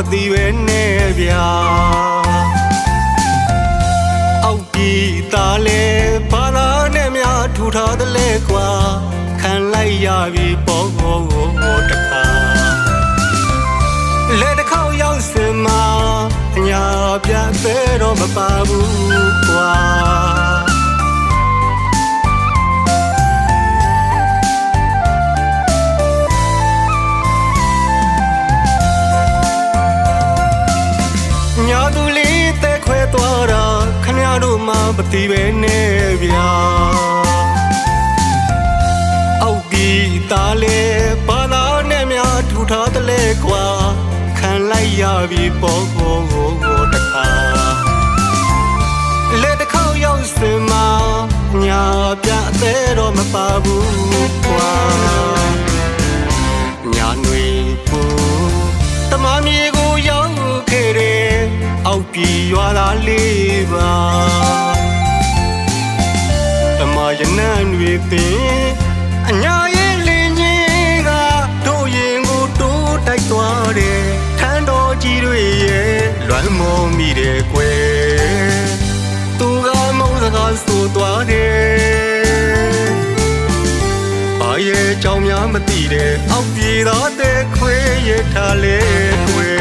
မသိပဲနဲ့ဗျာအောက်ပြည်သားလဲဘာသာနဲ့များထူထားတယ်လေကွာခံလိုက်ရပြီပေါ့တခါလက်တစ်ခေါက်ရောက်စင်မှာအညာပြသေးတော့မပါဘူးကွာညာသူလေးတဲ့ခွဲသွားတာခမရတို့မှမသိပဲနဲ့ဗျာအောက်ပြည်သားလဲဘာသာနဲ့များထူထားတယ်လေကွာခံလိုက်ရပြီပေါ့တခါလက်တစ်ခေါက်ရောက်စင်မှာညာပြအသေးတော့မပါဘူးကွာညာနွေပူတမမြေကိုရောက်ခဲ့တယ်အောက်ပြည်ရွာသားလေးပါတမရနံတွေပင်အညာရဲ့လင်းကြီးကတို့ရင်ကိုတိုးတိုက်သွားတယ်ထန်းတော်ကြီးတွေရဲ့လွမ်းမောမိတယ်ကွယ်သူကမုန်းစကားဆိုသွားတယ်ဘာရဲ့ကြောင်များမသိတဲ့အောက်ပြည်သားတဲ့ခွေးရထားလေကွယ်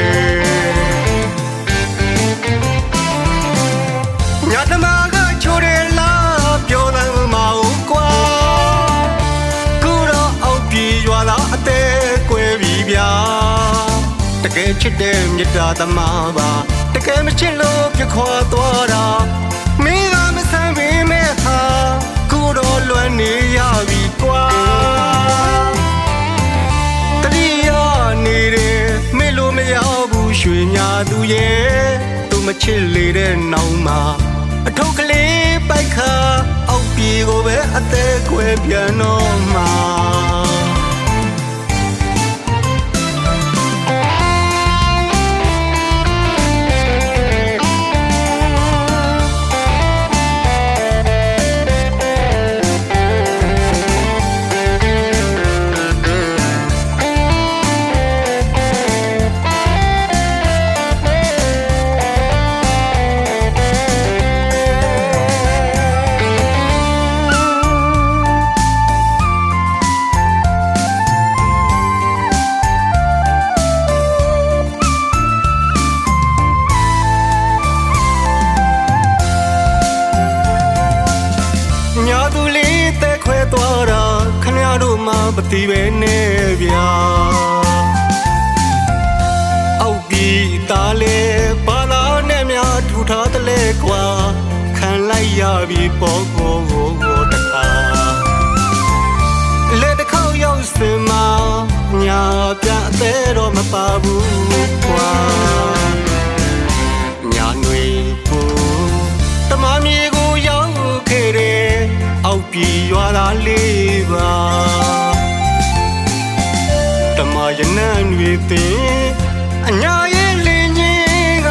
ညတမကချိုးတယ်လားပြောတယ်မဟုတ်ကွာကူတော့အောက်ပြည်ရွာသားအသေးကွယ်ပြီဗျာတကယ်ချစ်တဲ့မြတ်တာသမားပါတကယ်မချစ်လို့ပြခွာသွားတာမင်းကမဆန်းပေမဲ့ဟာကူတော့လွမ်းနေရပြီကွာတတိယနေတယ်မေလို့မရဘူးရွှေညာသူရဲ့သူမချစ်လေတဲ့နောက်မှာအထုပ်ကလေးပိုက်ခါအောက်ပြေကိုပဲအသေးခွဲပြန်တော့မှာညာသူလေးတဲ့ခွဲသွားတာခမရတို့မှမသိပဲနဲ့ဗျာအောက်ပြည်သားလဲဘာသာနဲ့များထူထားတယ်လေကွာခံလိုက်ရပြီပေါ့တခါလက်တစ်ခေါက်ရောက်စင်မှာညာပြအသေးတော့မပါဘူးကွာညာနွေပူတမမြေကိုရောက်ခဲ့တယ်အောက်ပြည်ရွာသားလေးပါတမရနံတွေပင်အညာရဲ့လင်းကြီးက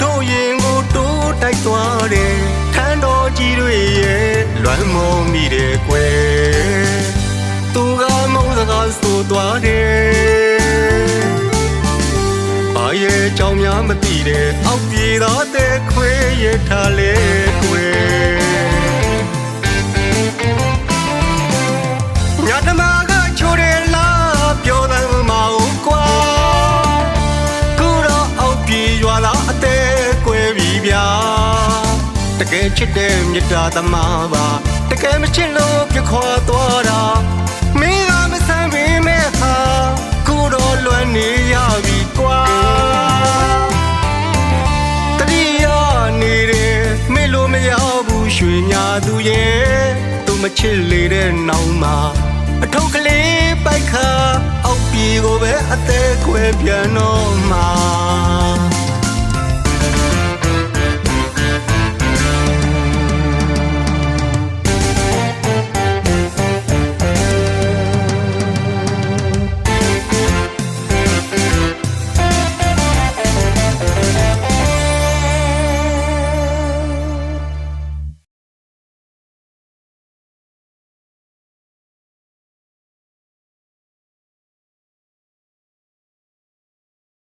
တို့ရင်ကိုတိုးတိုက်သွားတယ်ထန်းတော်ကြီးတွေရဲ့လွမ်းမောမိတယ်ကွယ်သူကမုန်းစကားဆိုသွားတယ်ဘာရဲ့ကြောင်များမသိတဲ့အောက်ပြည်သားတဲ့ခွေးရထားလေကွယ်ညတမကချိုးတယ်လားပြောတယ်မဟုတ်ကွာကူတော့အောက်ပြည်ရွာသားအသေးကွယ်ပြီဗျာတကယ်ချစ်တဲ့မြတ်တာသမားပါတကယ်မချစ်လို့ပြခွာသွားတာမင်းကမဆန်းပေမဲ့ဟာကူတော့လွမ်းနေရပြီကွာတတိယနေတယ်မေလို့မရဘူးရွှေညာသူရဲ့သူမချစ်လေတဲ့နောက်မှာအထုပ်ကလေးပိုက်ခါအောက်ပြေကိုပဲအသေးခွဲပြန်တော့မှာ